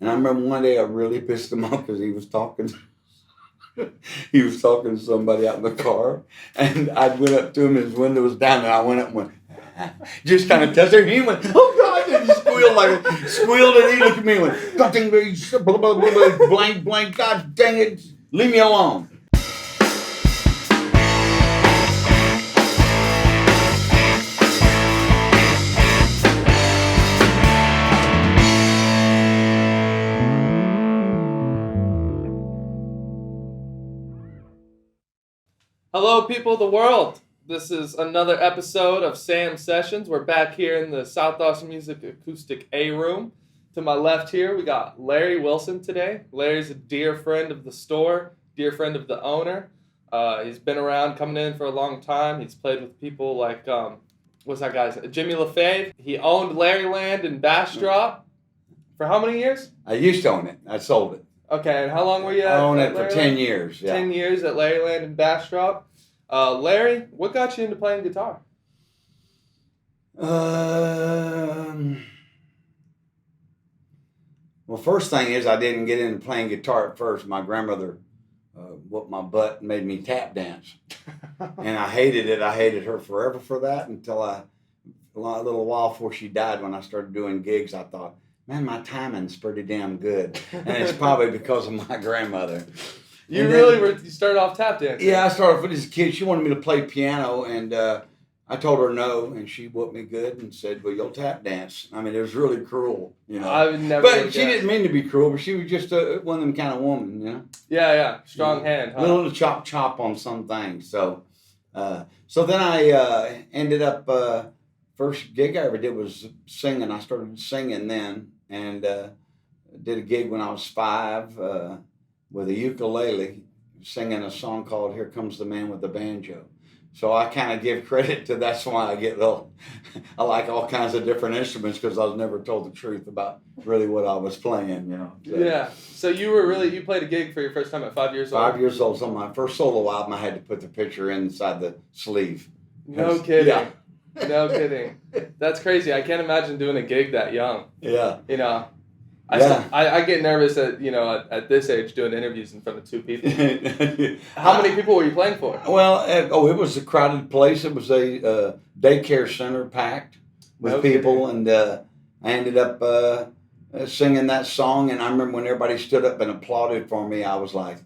And I remember one day I really pissed him off because he was talking. He was talking to somebody out in the car, and I went up to him. His window was down, and I went up and went, just kind of touched him. He went, "Oh God!" And he squealed, and he looked at me and went, "God dang it, blah, blah, blah, blah, blank, blank, God dang it, leave me alone." Hello, people of the world. This is another episode of Sam Sessions. We're back here in the South Austin Music Acoustic A Room. To my left here, we got Larry Wilson today. Larry's a dear friend of the store, dear friend of the owner. He's been around, coming in for a long time. He's played with people like, what's that guy's name? Jimmy LaFave. He owned Larryland in Bastrop for how many years? I used to own it. I sold it. Okay, and how long were you at? I owned it for Larryland? 10 years. Yeah. 10 years at Larryland in Bastrop. Larry, what got you into playing guitar? Well, first thing is I didn't get into playing guitar at first. My grandmother whooped my butt and made me tap dance. And I hated it. I hated her forever for that until a little while before she died, when I started doing gigs, I thought, man, my timing's pretty damn good. And it's probably because of my grandmother. You started off tap dancing? Yeah, I started off as a kid. She wanted me to play piano, and I told her no, and she whooped me good and said, well, you'll tap dance. I mean, it was really cruel, you know. I would never. But she didn't mean to be cruel, but she was just one of them kind of woman, you know. Yeah. Strong hand, huh? A little chop on some things. So then I ended up, first gig I ever did was singing. I started singing then, and did a gig when I was 5 with a ukulele, singing a song called Here Comes the Man with the Banjo. So I kind of give credit to, that's why I get I like all kinds of different instruments, because I was never told the truth about really what I was playing, you know. So, yeah. So you played a gig for your first time at 5 years old? 5 years old. So my first solo album, I had to put the picture inside the sleeve. No kidding. Yeah. No kidding. That's crazy. I can't imagine doing a gig that young. Yeah. You know, I get nervous at this age doing interviews in front of 2 people. How many people were you playing for? Well, it was a crowded place. It was a daycare center packed with people, and I ended up singing that song. And I remember when everybody stood up and applauded for me, I was like,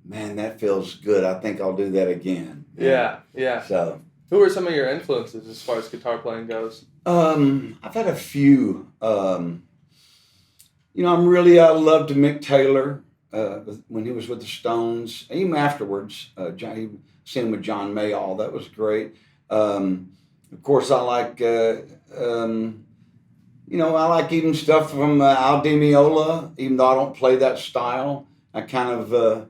man, that feels good. I think I'll do that again. Yeah. So, who are some of your influences as far as guitar playing goes? I've had a few. I loved Mick Taylor when he was with the Stones. Even afterwards, singing with John Mayall, that was great. Of course, I like I like even stuff from Al Di Meola, even though I don't play that style. I kind of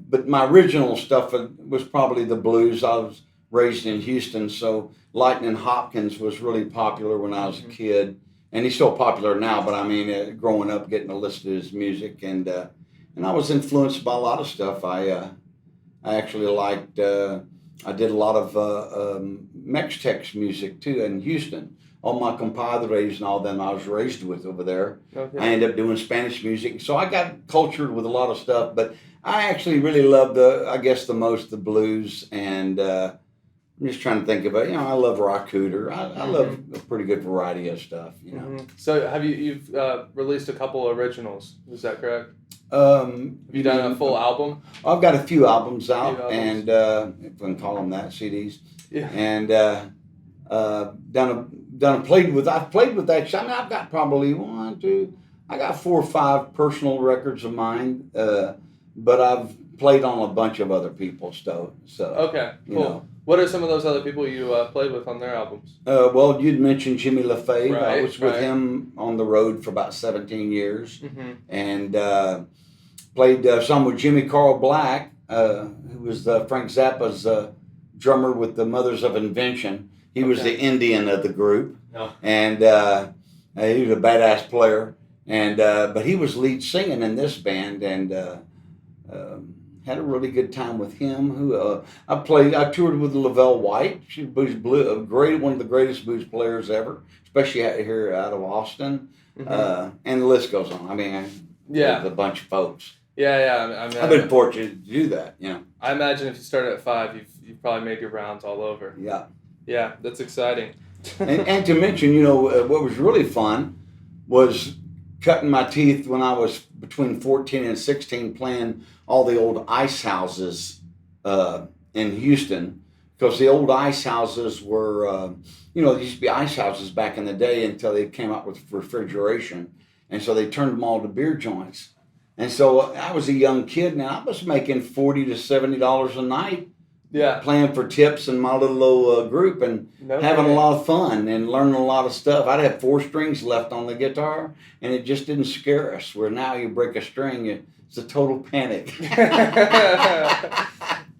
but my original stuff was probably the blues. I was raised in Houston, so Lightning Hopkins was really popular when I was a kid. And he's still popular now, but I mean, growing up, getting to listen to his music, and I was influenced by a lot of stuff. I actually liked. I did a lot of Mex-Tex music too in Houston. All my compadres and all them I was raised with over there. Okay. I ended up doing Spanish music, so I got cultured with a lot of stuff. But I actually really loved the blues, and I'm just trying to think of it. You know, I love rock cooter. I love a pretty good variety of stuff, you know. Mm-hmm. So have you've released a couple originals, is that correct? Have you done a full album? I've got a few albums out, and if we can call them that, CDs. Yeah. And I've played with that. I mean, I've got probably I got 4 or 5 personal records of mine, but I've played on a bunch of other people's stuff. So okay, cool. You know. What are some of those other people you played with on their albums? Well, you'd mentioned Jimmy LaFave. Right, I was with him on the road for about 17 years, and played some with Jimmy Carl Black, who was Frank Zappa's drummer with the Mothers of Invention. He was the Indian of the group, and he was a badass player. And but he was lead singing in this band, and had a really good time with him. I toured with Lavelle White. She's one of the greatest blues players ever, especially out here out of Austin. And the list goes on. I mean, there's a bunch of folks. Yeah. I've been fortunate to do that. I imagine if you started at 5, you've probably made your rounds all over. Yeah, that's exciting. and to mention, what was really fun was cutting my teeth when I was between 14 and 16 playing all the old ice houses in Houston, because the old ice houses were, there used to be ice houses back in the day until they came out with refrigeration. And so they turned them all to beer joints. And so I was a young kid, and I was making $40 to $70 a night. Playing for tips in my little old group and having a lot of fun and learning a lot of stuff. I'd have 4 strings left on the guitar, and it just didn't scare us. Where now you break a string, it's a total panic.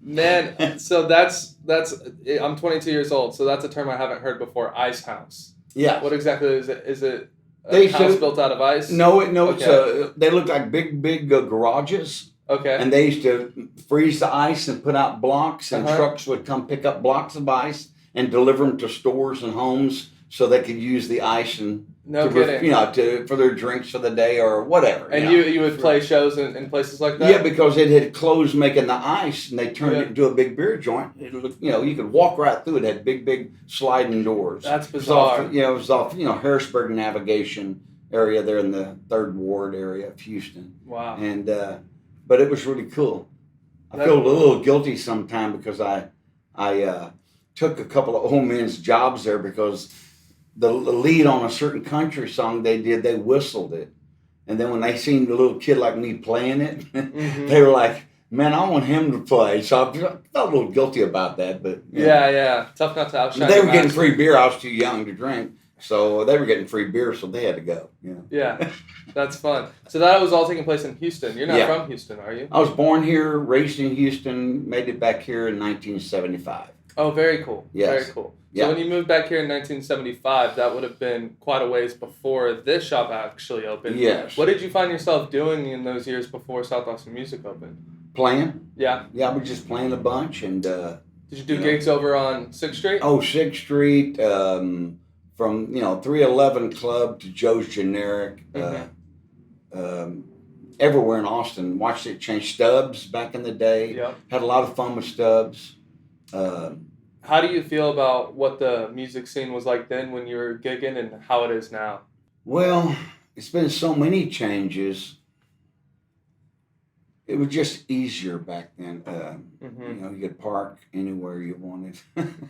Man, so that's I'm 22 years old, so that's a term I haven't heard before. Ice house. Yeah. What exactly is it? Is it a house built out of ice? No. It's they look like big garages. Okay. And they used to freeze the ice and put out blocks, and trucks would come pick up blocks of ice and deliver them to stores and homes so they could use the ice and for their drinks for the day or whatever. And you would play shows in places like that? Yeah, because it had closed making the ice, and they turned it into a big beer joint. It looked, you could walk right through it. It had big sliding doors. That's bizarre. It was off Harrisburg Navigation area there in the 3rd Ward area of Houston. Wow. And but it was really cool. I feel a little guilty sometimes because I took a couple of old men's jobs there because the lead on a certain country song they whistled it. And then when they seen the little kid like me playing it, they were like, man, I want him to play. So I felt a little guilty about that. But yeah. Tough not to outshine. They were getting free beer. I was too young to drink. So they were getting free beer, so they had to go. Yeah, that's fun. So that was all taking place in Houston. You're not from Houston, are you? I was born here, raised in Houston, made it back here in 1975. Oh, very cool. Yes. Very cool. So when you moved back here in 1975, that would have been quite a ways before this shop actually opened. Yes. What did you find yourself doing in those years before South Austin Music opened? Playing. Yeah. Yeah, I was just playing a bunch. And did you do gigs over on 6th Street? Oh, 6th Street. From 311 Club to Joe's Generic, everywhere in Austin. Watched it change. Stubbs back in the day. Yep. Had a lot of fun with Stubbs. How do you feel about what the music scene was like then when you were gigging and how it is now? Well, it's been so many changes. It was just easier back then. You could park anywhere you wanted.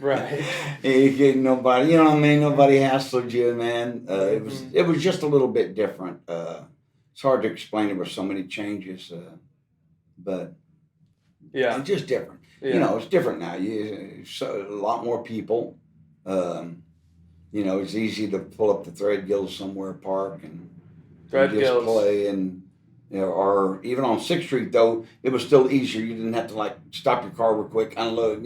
Right. You get nobody, nobody hassled you, man. It was just a little bit different. It's hard to explain. There were so many changes, but it's just different. Yeah. It's different now. A lot more people. It's easy to pull up the Thread Guild somewhere, park, and just play and. Or even on 6th Street, though, it was still easier. You didn't have to, stop your car real quick, unload,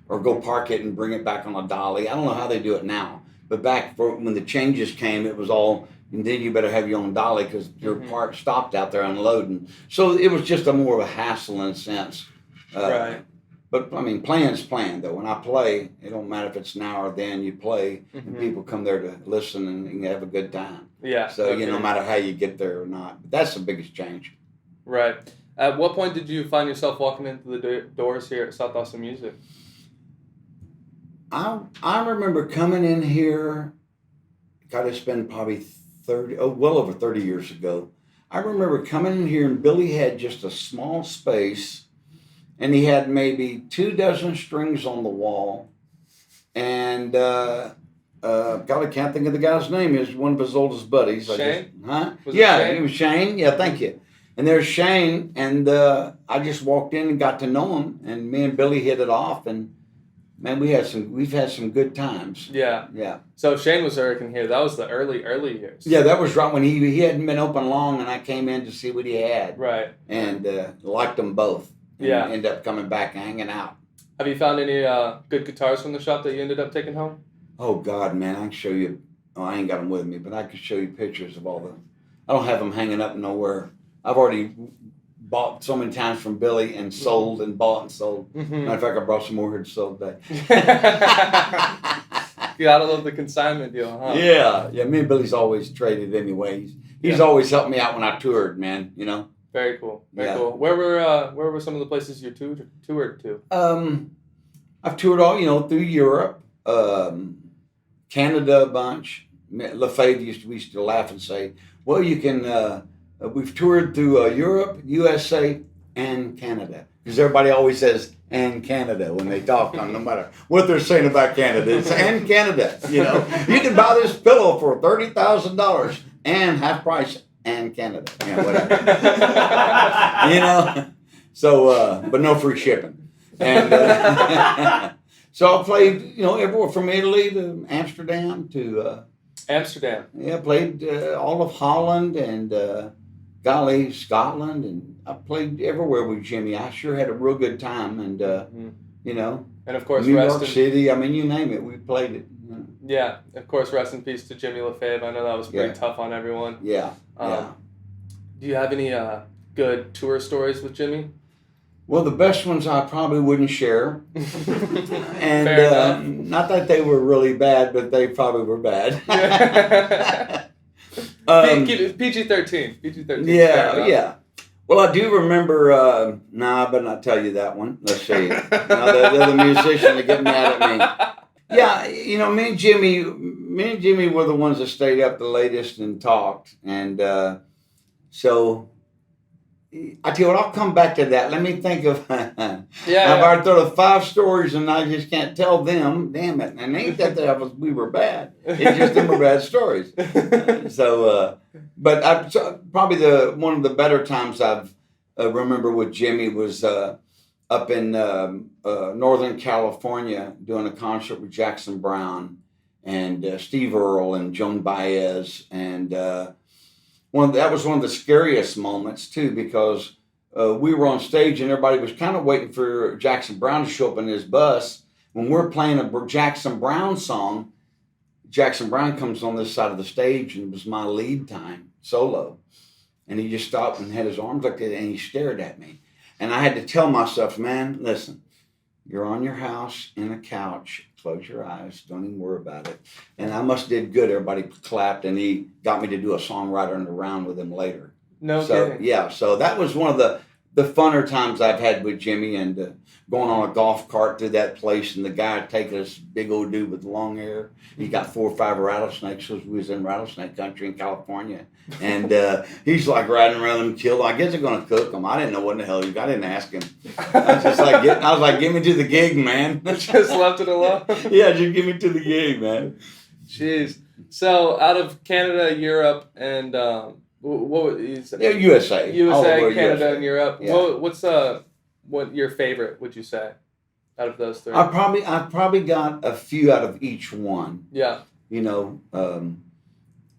or go park it and bring it back on a dolly. I don't know how they do it now. But back when the changes came, it was all, and then you better have your own dolly because your part stopped out there unloading. So it was just more of a hassle in a sense. Right. But, playing's playing, though. When I play, it don't matter if it's now or then, you play, and people come there to listen and have a good time. Yeah. So, no matter how you get there or not. But that's the biggest change. Right. At what point did you find yourself walking into the doors here at South Austin Music? I remember coming in here, it's been probably well over 30 years ago. I remember coming in here and Billy had just a small space. And he had maybe 24 strings on the wall. And, God, I can't think of the guy's name. He was one of his oldest buddies. Shane? It was Shane. Yeah, thank you. And there's Shane. And I just walked in and got to know him. And me and Billy hit it off. And, man, we've had some good times. Yeah. Yeah. So Shane was working here. That was the early years. Yeah, that was right when he hadn't been open long. And I came in to see what he had. Right. And liked them both. And ended up coming back and hanging out. Have you found any good guitars from the shop that you ended up taking home? Oh, God, man, I can show you. Oh, I ain't got them with me, but I can show you pictures of all the. I don't have them hanging up nowhere. I've already bought so many times from Billy and sold and bought and sold. Matter of fact, I brought some more here to sell today. Gotta love the consignment deal, huh? Yeah. Me and Billy's always traded anyway. He's always helped me out when I toured, man. Very cool. Very cool. Where were some of the places you toured to? I've toured all through Europe, Canada a bunch. LaFave we used to laugh and say, well, you can. We've toured through Europe, USA, and Canada. Because everybody always says "and Canada" when they talk, no matter what they're saying about Canada. It's "and Canada." You can buy this pillow for $30,000 and half price and Canada. Whatever. So, but no free shipping. And so I played, everywhere from Italy to Amsterdam to. Amsterdam. Yeah, played all of Holland and Scotland, and I played everywhere with Jimmy. I sure had a real good time, and and of course, New York City. I mean, you name it, we played it. Yeah, of course. Rest in peace to Jimmy LaFave. I know that was pretty tough on everyone. Yeah. Do you have any good tour stories with Jimmy? Well, the best ones I probably wouldn't share. And not that they were really bad, but they probably were bad. PG-13. PG-13. Yeah. Well, I do remember, I better not tell you that one. Let's see. The musician to get mad at me. Yeah, me and Jimmy were the ones that stayed up the latest and talked. And so... I tell you what, I'll come back to that. Let me think of. I've already thought of 5 stories, and I just can't tell them. Damn it! And ain't that we were bad. It's just them were bad stories. But probably one of the better times I've remember with Jimmy was up in Northern California doing a concert with Jackson Browne and Steve Earle and Joan Baez and. That was one of the scariest moments too, because we were on stage and everybody was kind of waiting for Jackson Browne to show up in his bus. When we're playing a Jackson Browne song, Jackson Browne comes on this side of the stage, and it was my lead time solo, and he just stopped and had his arms like that, and he stared at me, and I had to tell myself, man, listen, you're on your house in a couch. Close your eyes. Don't even worry about it. And I must did good. Everybody clapped, and he got me to do a songwriter in the round with him later. No kidding. Yeah, so that was one of the funner times I've had with Jimmy, and going on a golf cart through that place, and the guy taking this big old dude with long hair. He got 4 or 5 rattlesnakes, because we was in rattlesnake country in California. And he's like riding around them, killed. I guess they're going to cook them. I didn't know what in the hell I didn't ask him. I was like, give me to the gig, man. Just left it alone? Yeah, just give me to the gig, man. Jeez. So out of Canada, Europe, and what would you say? Yeah, USA. Canada, USA. And Europe. Yeah. What your favorite would you say out of those 3? I probably got a few out of each one. Yeah.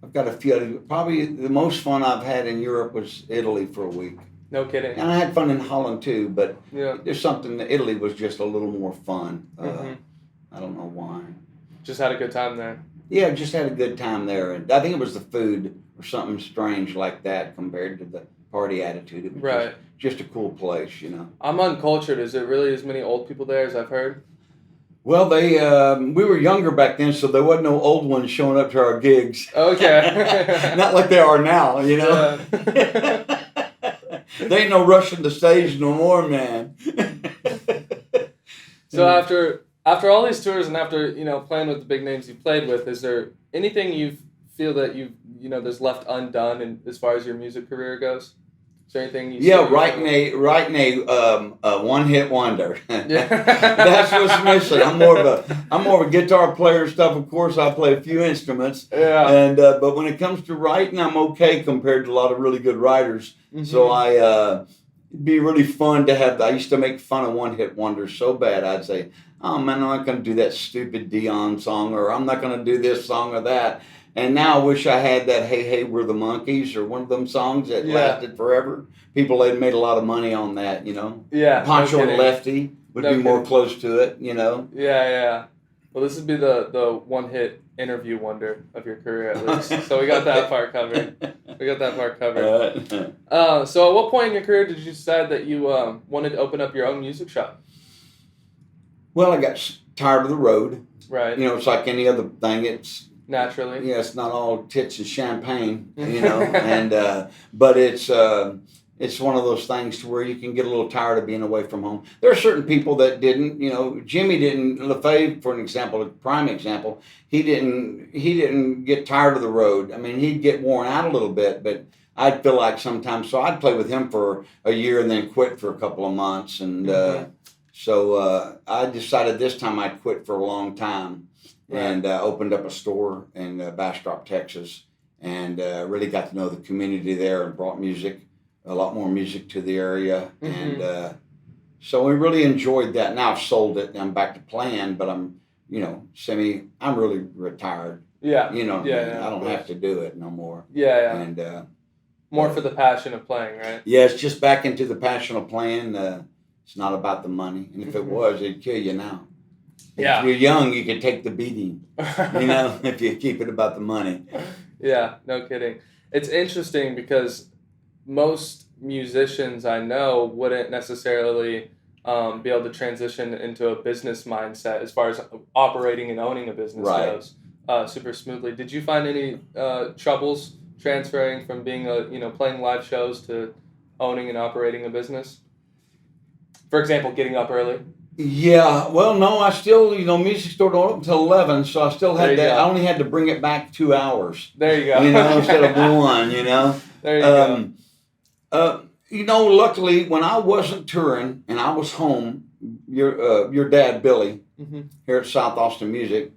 I've got a few out of, probably the most fun I've had in Europe was Italy for a week. No kidding. And I had fun in Holland too, but there's something that Italy was just a little more fun. I don't know why. Just had a good time there. Yeah, just had a good time there. And I think it was the food or something strange like that compared to the party attitude. It was just a cool place, I'm uncultured. Is there really as many old people there as I've heard? Well, we were younger back then, so there wasn't no old ones showing up to our gigs. Okay. Not like they are now, Yeah. They ain't no rushing the stage no more, man. So after all these tours and after, playing with the big names you played with, is there anything you feel that there's left undone as far as your music career goes? Is there anything you right now, one-hit wonder. That's what's missing. I'm more of a guitar player stuff. Of course, I play a few instruments. Yeah. And but when it comes to writing, I'm okay compared to a lot of really good writers. Mm-hmm. So it'd be really fun to have. I used to make fun of one-hit wonders so bad. I'd say, "Oh man, I'm not going to do that stupid Dion song," or "I'm not going to do this song or that." And now I wish I had that "Hey Hey We're the Monkeys" or one of them songs that lasted forever. People had made a lot of money on that, Yeah. Poncho and Lefty would be more close to it, Yeah. Well, this would be the one-hit interview wonder of your career at least. So we got that part covered. So at what point in your career did you decide that you wanted to open up your own music shop? Well, tired of the road. Right. It's like any other thing. It's naturally. Yeah, it's not all tits and champagne, and but it's one of those things to where you can get a little tired of being away from home. There are certain people that didn't. Jimmy didn't. LaFave, for an example, a prime example, he didn't get tired of the road. I mean, he'd get worn out a little bit, but I'd feel like sometimes. So I'd play with him for a year and then quit for a couple of months, and so I decided this time I'd quit for a long time. Right. And opened up a store in Bastrop, Texas, and really got to know the community there and brought a lot more music to the area. And so we really enjoyed that. Now I've sold it and I'm back to playing, but I'm really retired. Yeah. I don't have to do it no more. Yeah. And more for the passion of playing, right? Yeah, it's just back into the passion of playing. It's not about the money. And if it was, it'd kill you now. Yeah. If you're young, you can take the beating, if you keep it about the money. Yeah, no kidding. It's interesting because most musicians I know wouldn't necessarily be able to transition into a business mindset as far as operating and owning a business goes super smoothly. Did you find any troubles transferring from being playing live shows to owning and operating a business? For example, getting up early. Yeah, well, no, I still, music store don't open until 11, so I still had that. I only had to bring it back 2 hours. There you go. Instead of 1, There you go. Luckily, when I wasn't touring and I was home, your dad, Billy, here at South Austin Music,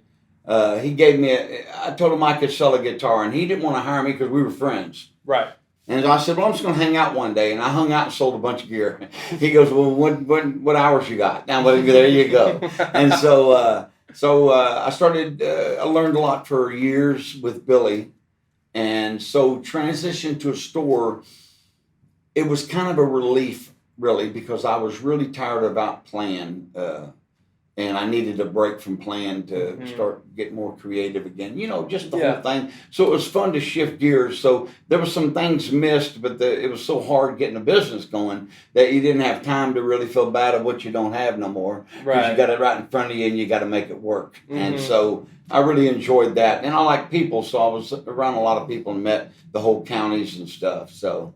he gave me I told him I could sell a guitar, and he didn't want to hire me because we were friends. Right. And I said, well, I'm just going to hang out one day. And I hung out and sold a bunch of gear. He goes, well, what hours you got? Now, there you go. And so I started, I learned a lot for years with Billy. And so transition to a store, it was kind of a relief, really, because I was really tired about playing. And I needed a break from playing to start getting more creative again. Just the whole thing. So it was fun to shift gears. So there were some things missed, but it was so hard getting a business going that you didn't have time to really feel bad of what you don't have no more. Because you got it right in front of you and you got to make it work. And so I really enjoyed that. And I like people, so I was around a lot of people and met the whole counties and stuff. So,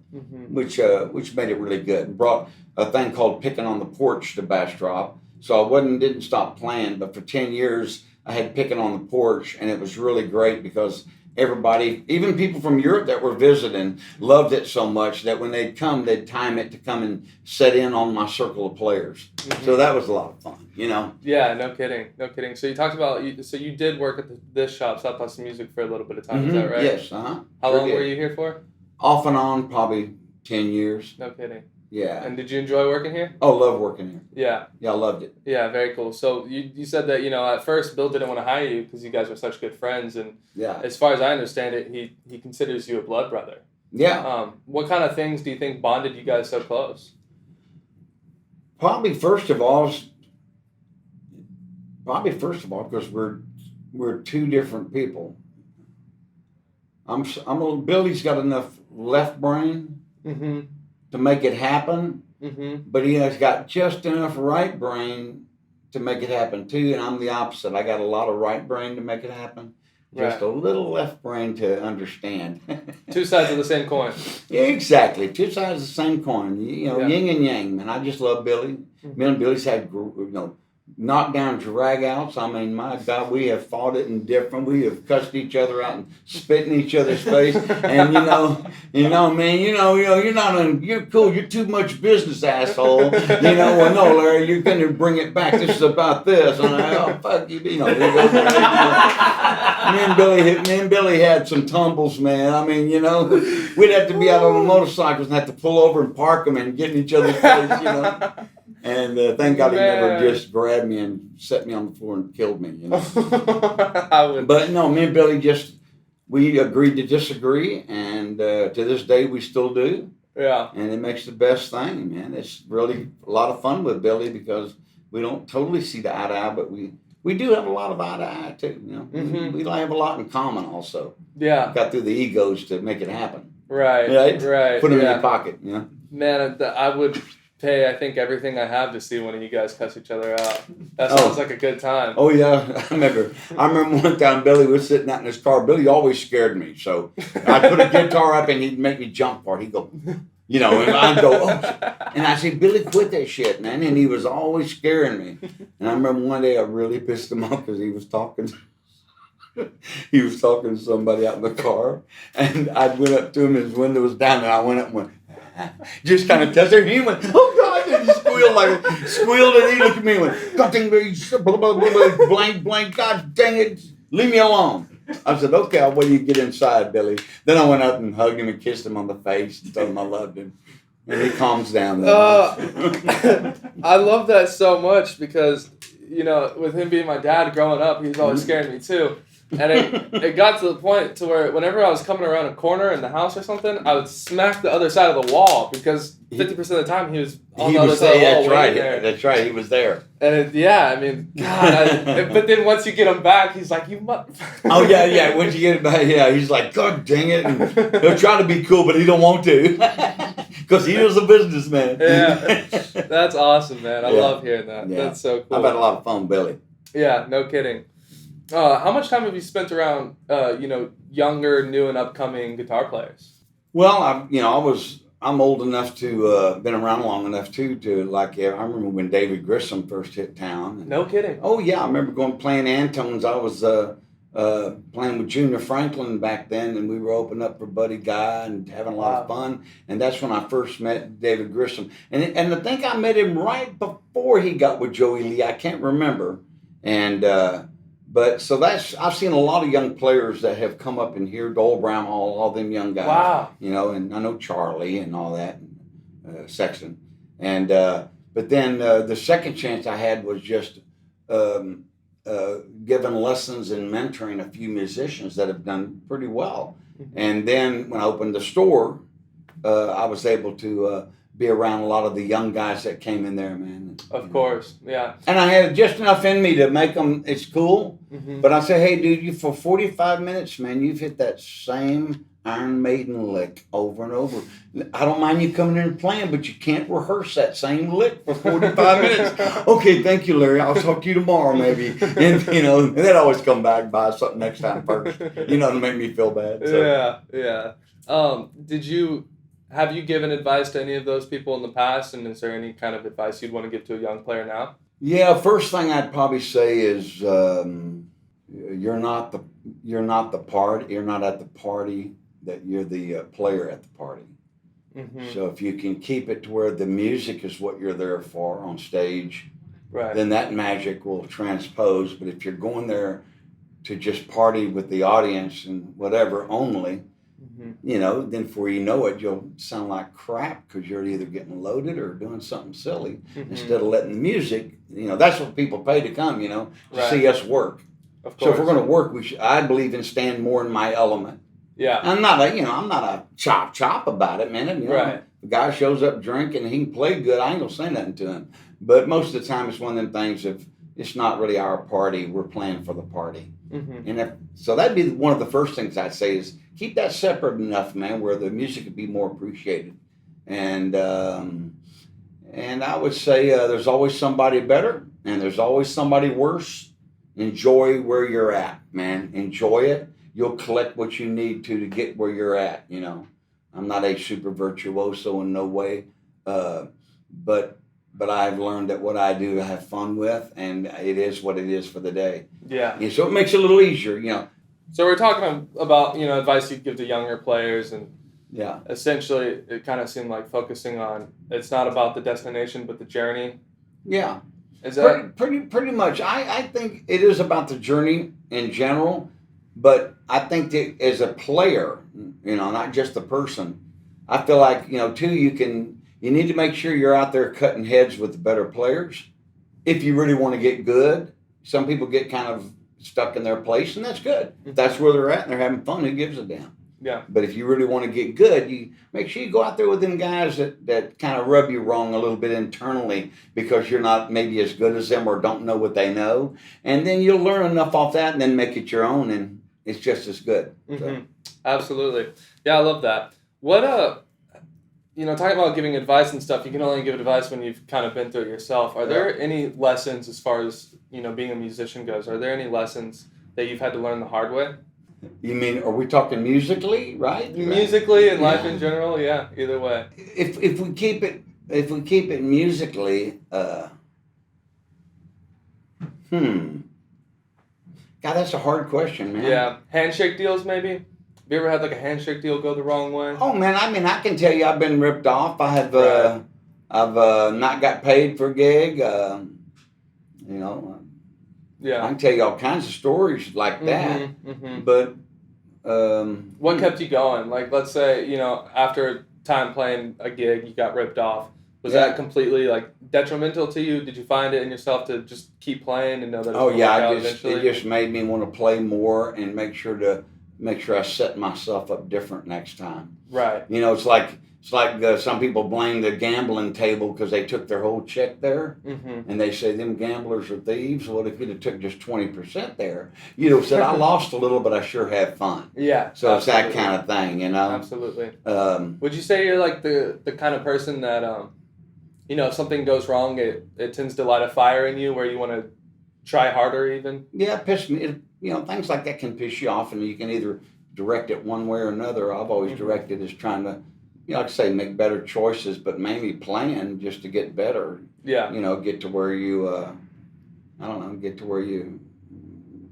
which made it really good. And brought a thing called Picking on the Porch to Bastrop. So I didn't stop playing, but for 10 years I had Picking on the Porch, and it was really great because everybody, even people from Europe that were visiting, loved it so much that when they'd come, they'd time it to come and sit in on my circle of players. So that was a lot of fun, Yeah, no kidding. So you talked about, you did work at this shop, South Austin Music, for a little bit of time, is that right? Yes, How long were you here for? Off and on, probably 10 years. No kidding. Yeah. And did you enjoy working here? Oh, love working here. Yeah. Yeah, I loved it. Yeah, very cool. So you said that, at first Bill didn't want to hire you because you guys were such good friends. And as far as I understand it, he considers you a blood brother. Yeah. What kind of things do you think bonded you guys so close? Probably first of all, because we're two different people. Billy's got enough left brain to make it happen, but he has got just enough right brain to make it happen too. And I'm the opposite. I got a lot of right brain to make it happen, just a little left brain to understand. Two sides of the same coin. Yeah, exactly. Two sides of the same coin. Yin and yang, man. I just love Billy. Me and Billy's had knockdown drag-outs. I mean, my God, we have fought it indifferent. We have cussed each other out and spit in each other's face. And man, you're cool. You're too much business, asshole. Well, no, Larry, you're going to bring it back. This is about this. And fuck you. Me and Billy had some tumbles, man. I mean, we'd have to be out on the motorcycles and have to pull over and park them and get in each other's face, And thank God he never just grabbed me and set me on the floor and killed me, But no, me and Billy we agreed to disagree, and to this day we still do. Yeah. And it makes the best thing, man. It's really a lot of fun with Billy because we don't totally see the eye to eye, but we do have a lot of eye to eye too, We have a lot in common also. Yeah. Got through the egos to make it happen. Right. Right. Right. Put them in your pocket, Man, I would pay, I think, everything I have to see one of you guys cuss each other out. That sounds like a good time. Oh yeah, I remember one time Billy was sitting out in his car. Billy always scared me, so I'd put a guitar up and he'd make me jump for it. He'd go, and I'd go, oh. And I'd say, Billy, quit that shit, man. And he was always scaring me. And I remember one day I really pissed him off because he was talking to somebody out in the car, and I went up to him, his window was down, and I went up and went, just kind of tested him. He went, oh God, and he squealed, and he looked at me and went, God dang it, blah, blah, blah, blah, blank, God dang it, leave me alone. I said, okay, I'll wait till you get inside, Billy. Then I went up and hugged him and kissed him on the face and told him I loved him. And he calms down. I love that so much because, with him being my dad growing up, he was always scaring me too. And it got to the point to where whenever I was coming around a corner in the house or something, I would smack the other side of the wall because 50% of the time he was on the other side of the wall. That's right. He was there. And God. But then once you get him back, he's like, Oh yeah. Once you get it back, he's like, God dang it. And he'll try to be cool, but he don't want to because he was a businessman. Yeah, that's awesome, man. I love hearing that. Yeah. That's so cool. I've had a lot of fun, Billy. Yeah, no kidding. How much time have you spent around, younger, new and upcoming guitar players? Well, I'm old enough to, been around long enough too, I remember when David Grissom first hit town. No kidding. Oh yeah, I remember playing Antones. I was, playing with Junior Franklin back then, and we were opening up for Buddy Guy and having a lot of fun. And that's when I first met David Grissom. And I think I met him right before he got with Joey Lee. I can't remember. And, But so I've seen a lot of young players that have come up in here, Dole Brown Hall, all them young guys. Wow. And I know Charlie and all that, Sexton. And but then the second chance I had was just giving lessons and mentoring a few musicians that have done pretty well. Mm-hmm. And then when I opened the store, I was able to be around a lot of the young guys that came in there, man. Of course, yeah. And I had just enough in me to make them, it's cool. Mm-hmm. But I said, hey, dude, for 45 minutes, man, you've hit that same Iron Maiden lick over and over. I don't mind you coming in and playing, but you can't rehearse that same lick for 45 minutes. Okay, thank you, Larry. I'll talk to you tomorrow, maybe. And, and they'd always come back and buy something next time first, to make me feel bad. So. Yeah. Have you given advice to any of those people in the past, and is there any kind of advice you'd want to give to a young player now? Yeah, first thing I'd probably say is you're not at the party, that you're the player at the party. Mm-hmm. So if you can keep it to where the music is what you're there for on stage, right, then that magic will transpose. But if you're going there to just party with the audience and whatever only, mm-hmm, then before you know it, you'll sound like crap because you're either getting loaded or doing something silly, mm-hmm, instead of letting the music, that's what people pay to come, to right, see us work. Of course. So if we're going to work, I believe in staying more in my element. Yeah. I'm not a chop about it, man. Right. The guy shows up drinking, he can play good, I ain't going to say nothing to him. But most of the time it's one of them things of, it's not really our party, we're playing for the party. Mm-hmm. And so that'd be one of the first things I'd say is keep that separate enough, man, where the music would be more appreciated. And I would say there's always somebody better and there's always somebody worse. Enjoy where you're at, man. Enjoy it. You'll collect what you need to get where you're at, I'm not a super virtuoso in no way, but I've learned that what I do I have fun with, and it is what it is for the day. Yeah. And so it makes it a little easier, So we're talking about, advice you'd give to younger players, and yeah, essentially it kind of seemed like focusing on, it's not about the destination, but the journey. Yeah. Is that pretty much? I think it is about the journey in general, but I think that as a player, not just a person, I feel like, too, you need to make sure you're out there cutting heads with the better players. If you really want to get good, some people get kind of stuck in their place, and that's good. If that's where they're at and they're having fun, who gives a damn? Yeah. But if you really want to get good, you make sure you go out there with them guys that kind of rub you wrong a little bit internally because you're not maybe as good as them or don't know what they know. And then you'll learn enough off that and then make it your own, and it's just as good. Mm-hmm. So. Absolutely. Yeah, I love that. What talking about giving advice and stuff, you can only give advice when you've kind of been through it yourself. Are there any lessons as far as, being a musician goes? Are there any lessons that you've had to learn the hard way? You mean, are we talking musically, right? Musically and life in general, yeah, either way. If we keep it musically, God, that's a hard question, man. Yeah, handshake deals maybe? Have you ever had like a handshake deal go the wrong way? Oh man, I mean, I can tell you, I've been ripped off. I have, I've not got paid for a gig. Yeah. I can tell you all kinds of stories like that. But what kept you going? Like, let's say after time playing a gig, you got ripped off. Was that completely like detrimental to you? Did you find it in yourself to just keep playing and know that? It just made me want to play more and make sure I set myself up different next time. Right. It's like some people blame the gambling table because they took their whole check there, and they say them gamblers are thieves. Well, if you'd have took just 20% there, said I lost a little, but I sure had fun. Yeah. So it's that kind of thing, Absolutely. Would you say you're like the kind of person that if something goes wrong, it tends to light a fire in you where you want to try harder even? Yeah, piss me. Things like that can piss you off, and you can either direct it one way or another. I've always directed as trying to, like I say, make better choices, but mainly plan just to get better. Yeah. Get to where you,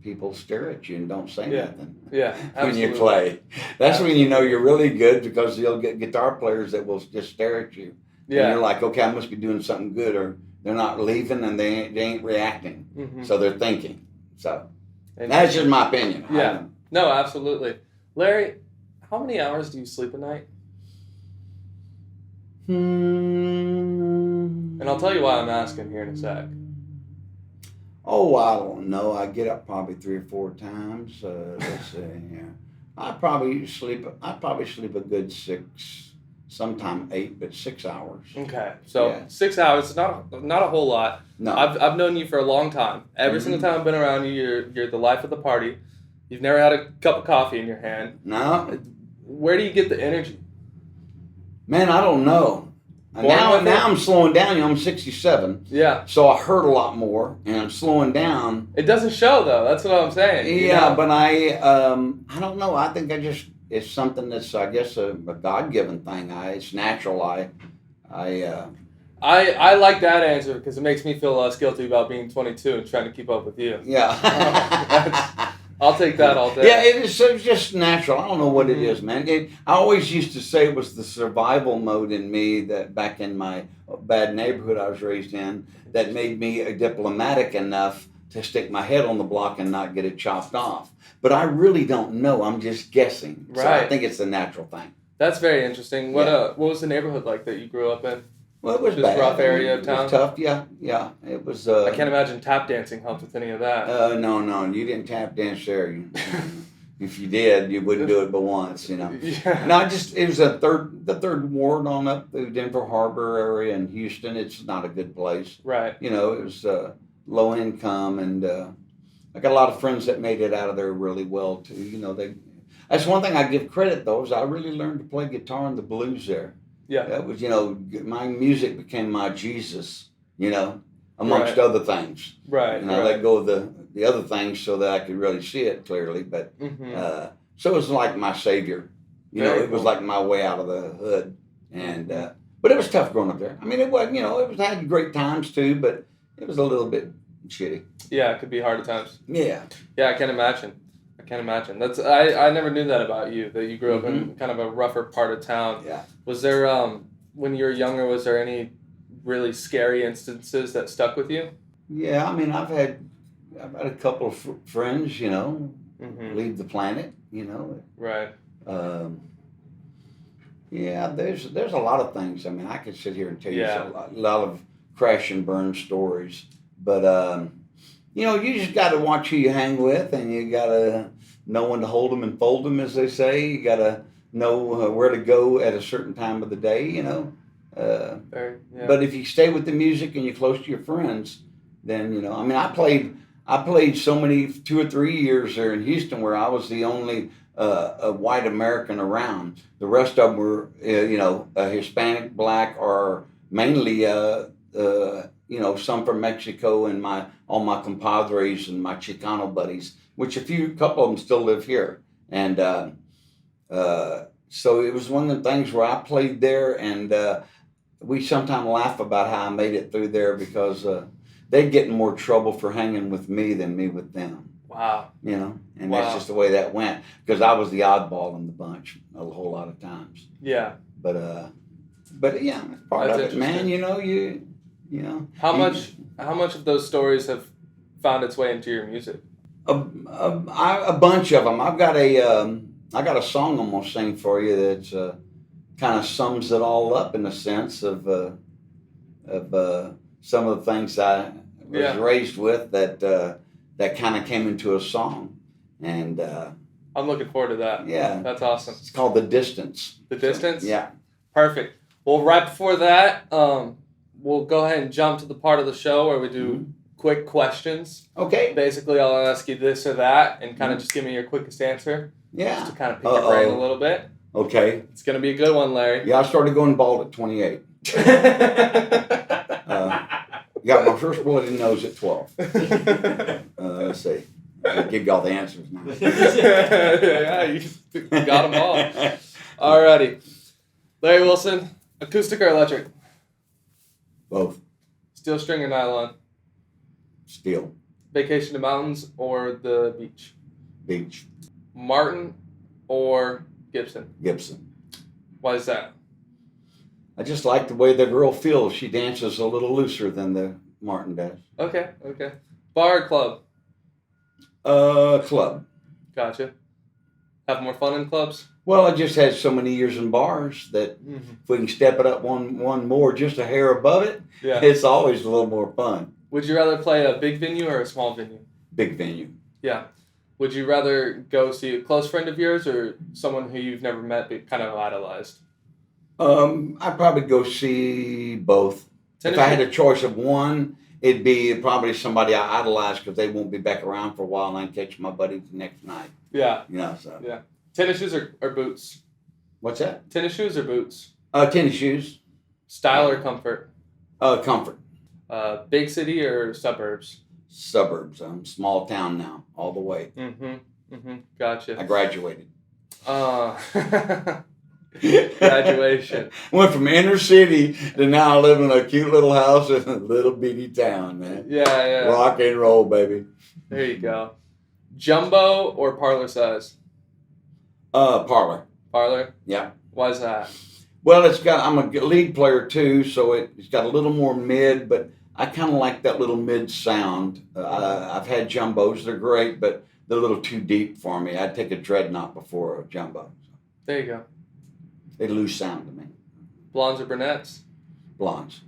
people stare at you and don't say nothing. Yeah, absolutely. When you play. That's when you know you're really good, because you'll get guitar players that will just stare at you. Yeah. And you're like, okay, I must be doing something good, or they're not leaving and they ain't reacting. So they're thinking. So that's just my opinion. Yeah. No, absolutely. Larry, how many hours do you sleep a night? And I'll tell you why I'm asking here in a sec. Oh, I don't know. I get up probably 3 or 4 times. Let's see. Yeah, I probably sleep a good 6, sometime 8, but 6 hours. Okay, so 6 hours, not a whole lot. No, I've known you for a long time. Every single time I've been around you, you're the life of the party. You've never had a cup of coffee in your hand. No. Where do you get the energy? Man, I don't know. Now I'm slowing down. I'm 67. Yeah. So I hurt a lot more, and I'm slowing down. It doesn't show though. That's what I'm saying. Yeah, but I don't know. I think it's something that's, I guess, a God-given thing. It's natural. I like that answer because it makes me feel less guilty about being 22 and trying to keep up with you. Yeah. I'll take that all day. Yeah, it's just natural. I don't know what it is, man. I always used to say it was the survival mode in me that back in my bad neighborhood I was raised in that made me diplomatic enough to stick my head on the block and not get it chopped off. But I really don't know. I'm just guessing. Right. So I think it's a natural thing. That's very interesting. What was the neighborhood like that you grew up in? Well, it was just bad. Rough area of town. It was tough. Yeah. It was. I can't imagine tap dancing helped with any of that. No, you didn't tap dance there. If you did, you wouldn't do it but once. Yeah. No, it was the third ward on up the Denver Harbor area in Houston. It's not a good place. Right. It was low income, and I got a lot of friends that made it out of there really well too. That's one thing I give credit though, is I really learned to play guitar and the blues there. Yeah. That was, my music became my Jesus, amongst other things. Right. And I let go of the other things so that I could really see it clearly. But so it was like my savior. It was like my way out of the hood. And but it was tough growing up there. I mean, it was, I had great times too, but it was a little bit shitty. Yeah, it could be hard at times. Yeah. Yeah, I can imagine. That's I never knew that about you, that you grew up in kind of a rougher part of town. Yeah. Was there when you were younger, was there any really scary instances that stuck with you? Yeah, I mean, I've had a couple of friends, leave the planet, Right. Yeah, there's a lot of things. I mean, I could sit here and tell you a lot of crash and burn stories, but you just got to watch who you hang with, and you got to know when to hold them and fold them, as they say. You got to know where to go at a certain time of the day, But if you stay with the music and you're close to your friends, then, I mean, I played so many 2 or 3 years there in Houston where I was the only a white American around. The rest of them were, Hispanic, black, or mainly, some from Mexico, and all my compadres and my Chicano buddies, which couple of them still live here. And so it was one of the things where I played there, and we sometimes laugh about how I made it through there because they'd get in more trouble for hanging with me than me with them. Wow. And that's just the way that went, because I was the oddball in the bunch a whole lot of times. Yeah. But yeah, part That's of it, man. How much of those stories have found its way into your music? A bunch of them. I got a song I'm gonna sing for you that kind of sums it all up in the sense of some of the things I was raised with that kind of came into a song, and I'm looking forward to that. Yeah, that's awesome. It's called The Distance. The Distance? Yeah. Perfect. Well, right before that, we'll go ahead and jump to the part of the show where we do quick questions. Okay. Basically, I'll ask you this or that, and kind of just give me your quickest answer. Yeah. Just to kind of pick your brain a little bit. Okay. It's going to be a good one, Larry. Yeah, I started going bald at 28. Got my first bloody nose at 12. Let's see. I'll give y'all the answers now. Yeah, you got them all. Alrighty. Larry Wilson, acoustic or electric? Both. Steel string or nylon? Steel. Vacation to mountains or the beach? Beach. Martin or Gibson? Gibson. Why is that? I just like the way the girl feels. She dances a little looser than the Martin does. Okay. Bar or club? Club. Gotcha. Have more fun in clubs? Well, I just had so many years in bars that if we can step it up one more, just a hair above it, it's always a little more fun. Would you rather play a big venue or a small venue? Big venue. Yeah. Would you rather go see a close friend of yours or someone who you've never met but kind of idolized? I'd probably go see both. If I had a choice of one, it'd be probably somebody I idolize because they won't be back around for a while, and I can catch my buddy the next night. Yeah. Yeah. Tennis shoes or boots? What's that? Tennis shoes or boots? Tennis shoes. Style or comfort? Comfort. Big city or suburbs? Suburbs. I'm small town now, all the way. Gotcha. I graduated. Graduation. Went from inner city to now I live in a cute little house in a little bitty town, man. Yeah. Rock and roll, baby. There you go. Jumbo or parlor size? Parlor. Parlor? Yeah. Why is that? Well, I'm a lead player too, so it's got a little more mid, but I kind of like that little mid sound. I've had jumbos, they're great, but they're a little too deep for me. I'd take a dreadnought before a jumbo. There you go. They lose sound to me. Blondes or brunettes? Blondes.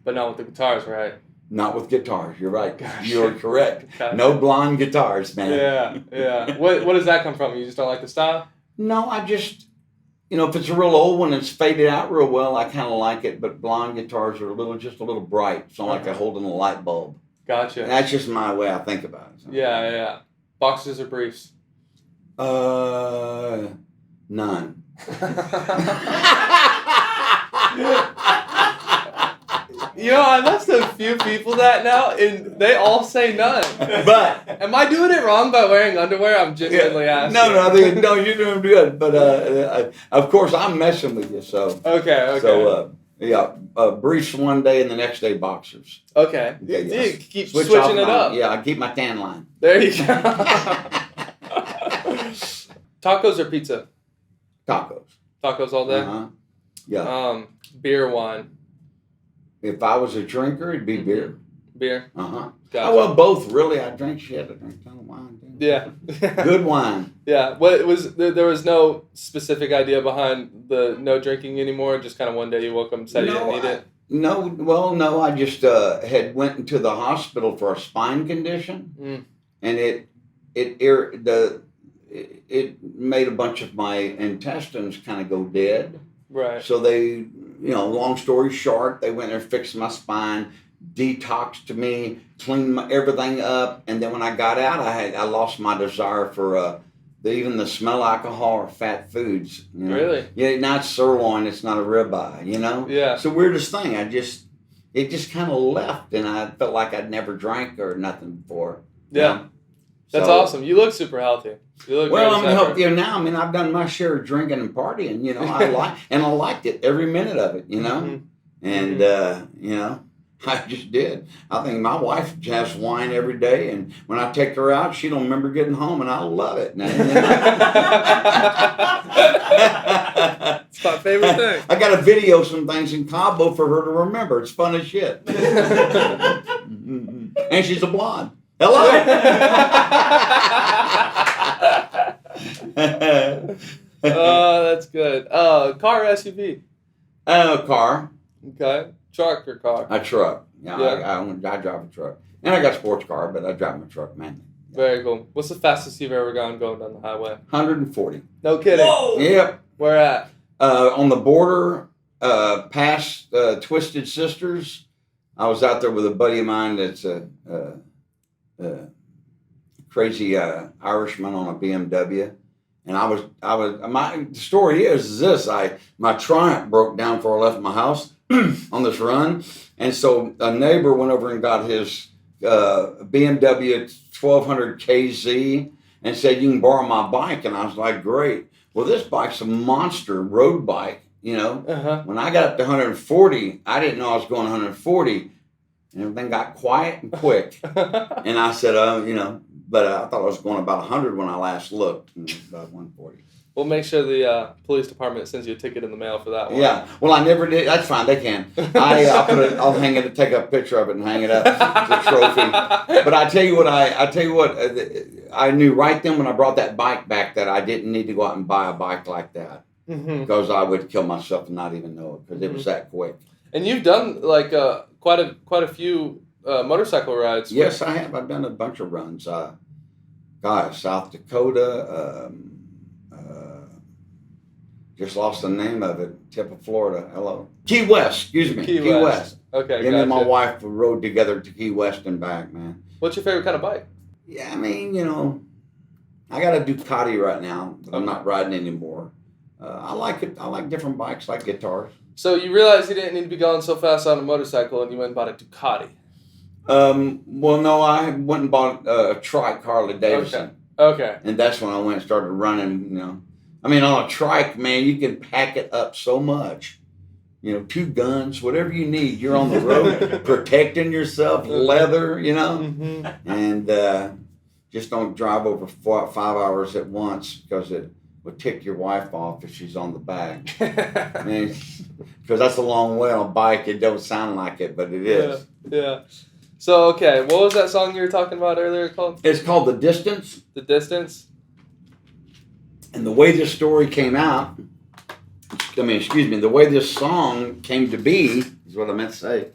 But not with the guitars, right? Not with guitars. You're right. Gotcha. You're correct. Gotcha. No blonde guitars, man. Yeah. What does that come from? You just don't like the style? No, I just, if it's a real old one and it's faded out real well, I kind of like it. But blonde guitars are just a little bright. It's not like they're holding a light bulb. Gotcha. And that's just my way I think about it. So. Yeah. Boxers or briefs? None. I must have a few people that now, and they all say none. But am I doing it wrong by wearing underwear? I'm genuinely asking. No, you're doing good. But of course, I'm messing with you. So okay. So briefs one day and the next day boxers. Okay. Yeah. Keep switching it up. Yeah, I keep my tan line. There you go. Tacos or pizza? Tacos. Tacos all day? Yeah. Beer or wine? If I was a drinker, it'd be beer. Beer? Gotcha. Well, both, really. I drink shit. I drink a ton of wine, too. Yeah. Good wine. Yeah. There was no specific idea behind the no drinking anymore? Just kind of one day you woke up and said you didn't need it? No. I just had went into the hospital for a spine condition. And it made a bunch of my intestines kind of go dead. Right. So they, long story short, they went there and fixed my spine, detoxed me, cleaned everything up, and then when I got out, I lost my desire for even the smell of alcohol or fat foods. You know? Really? Yeah, not sirloin. It's not a ribeye. You know. Yeah. It's the weirdest thing. It just kind of left, and I felt like I'd never drank or nothing before. Yeah. You know? That's awesome. You look super healthy. You look well, great I'm as ever. healthier now. I mean, I've done my share of drinking and partying. You know, I liked it every minute of it. You know, and you know, I just did. I think my wife has wine every day, and when I take her out, she don't remember getting home, and I love it. It's my favorite thing. I got to video some things in Cabo for her to remember. It's fun as shit. And she's a blonde. Hello. Oh, that's good. Car or SUV? Car. Okay. Truck or car? A truck. Yeah. Yeah. I drive a truck. And I got a sports car, but I drive my truck mainly. Very cool. What's the fastest you've ever gone going down the highway? 140. No kidding. Whoa! Yep. Where at? On the border, past Twisted Sisters. I was out there with a buddy of mine that's a crazy Irishman on a BMW. And the story is this, my Triumph broke down before I left my house on this run. And so a neighbor went over and got his BMW 1200 KZ and said, you can borrow my bike. And I was like, great. Well, this bike's a monster road bike, you know. Uh-huh. When I got up to 140, I didn't know I was going 140. And everything got quiet and quick. And I said, you know, but I thought I was going about 100 when I last looked, about 140. We'll make sure the police department sends you a ticket in the mail for that one. Yeah. Well, I never did. That's fine. They can. I'll hang it, take a picture of it and hang it up as a trophy. But I tell you what, I knew right then when I brought that bike back that I didn't need to go out and buy a bike like that because I would kill myself and not even know it because it was that quick. And you've done like quite a few motorcycle rides. Yes, I have. I've done a bunch of runs. South Dakota. Just lost the name of it. Tip of Florida. Hello. Key West. Excuse me. Key West. Okay. Me and my wife rode together to Key West and back, man. What's your favorite kind of bike? Yeah, I mean, you know, I got a Ducati right now, but I'm not riding anymore. I like it. I like different bikes, like guitars. So you realized you didn't need to be going so fast on a motorcycle, and you went and bought a Ducati. Well, no, I went and bought a trike, Harley Davidson. Okay. And that's when I went and started running, you know. I mean, on a trike, man, you can pack it up so much. You know, 2 guns, whatever you need. You're on the road protecting yourself, leather, you know. And just don't drive over 5 hours at once because it would tick your wife off if she's on the back. Because that's a long way on a bike. It don't sound like it, but it is. Yeah. So, okay, what was that song you were talking about earlier called? It's called The Distance. The Distance? And the way this story came out, the way this song came to be, is what I meant to say,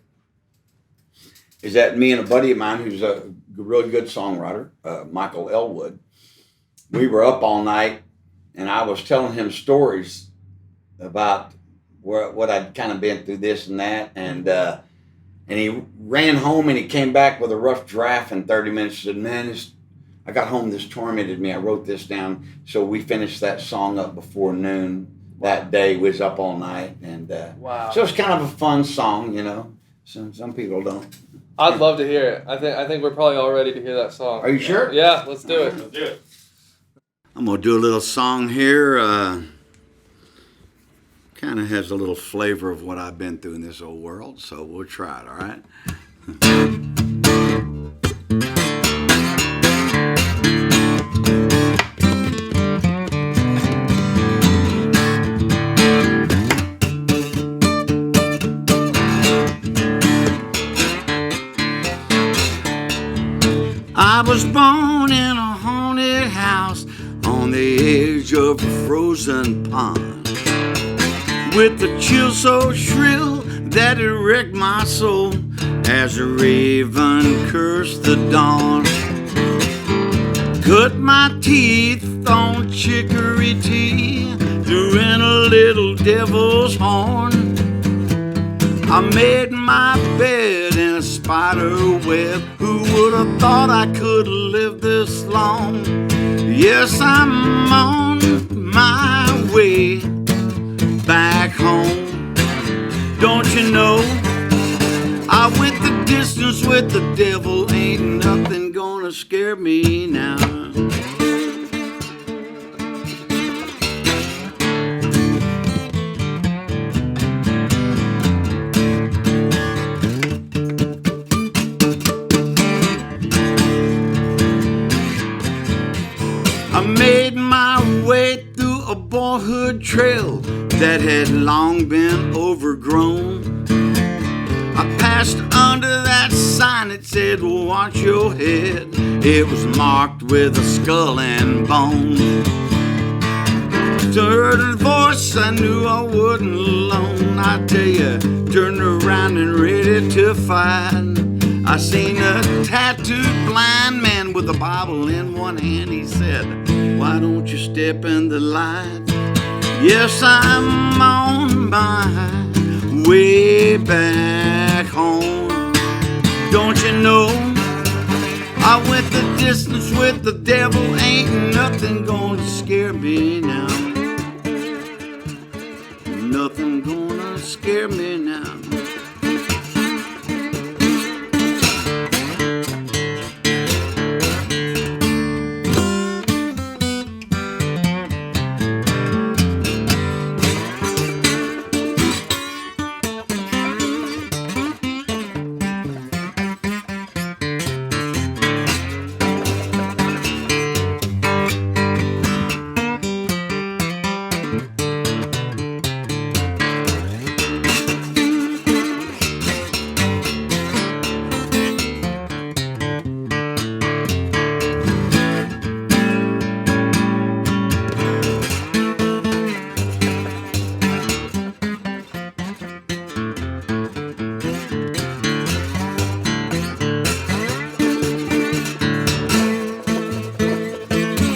is that me and a buddy of mine who's a really good songwriter, Michael Elwood, we were up all night, and I was telling him stories about what I'd kind of been through this and that, and he ran home and he came back with a rough draft in 30 minutes. He said, man, I got home, this tormented me. I wrote this down. So we finished that song up before noon that day. We was up all night. And wow. So it's kind of a fun song, you know. Some people don't. I'd love to hear it. I think we're probably all ready to hear that song. Are you sure? Yeah, let's do it. Let's do it. I'm going to do a little song here. Kind of has a little flavor of what I've been through in this old world. So we'll try it, all right? I was born in a haunted house on the edge of a frozen pond, with a chill so shrill that it wrecked my soul as a raven cursed the dawn. Cut my teeth on chicory tea, threw in a little devil's horn. I made my bed in a spider web. Who would have thought I could live this long? Yes, I'm on my way back home. Don't you know, I went the distance with the devil. Ain't nothing gonna scare me now. I made my way through a boyhood trail that had long been overgrown. I passed under that sign that said, watch your head. It was marked with a skull and bones. Heard a voice, I knew I wasn't alone. I tell you, turned around and ready to fight. I seen a tattooed blind man with a Bible in one hand. He said, why don't you step in the light? Yes, I'm on my way back home. Don't you know, I went the distance with the devil. Ain't nothing gonna scare me now. Nothing gonna scare me now.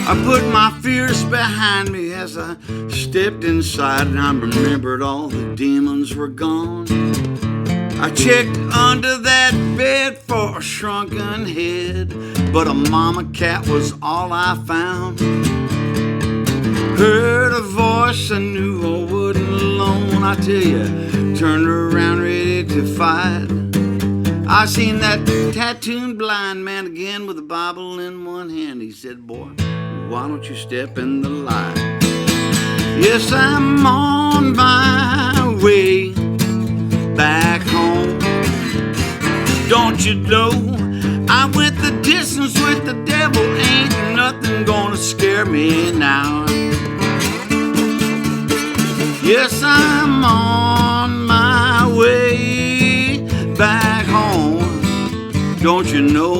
I put my fears behind me as I stepped inside, and I remembered all the demons were gone. I checked under that bed for a shrunken head, but a mama cat was all I found. Heard a voice, I knew I wasn't alone. I tell you, turned around ready to fight. I seen that tattooed blind man again with a Bible in one hand. He said, boy, why don't you step in the light? Yes, I'm on my way back home. Don't you know, I went the distance with the devil. Ain't nothing gonna scare me now. Yes, I'm on my way back home. Don't you know,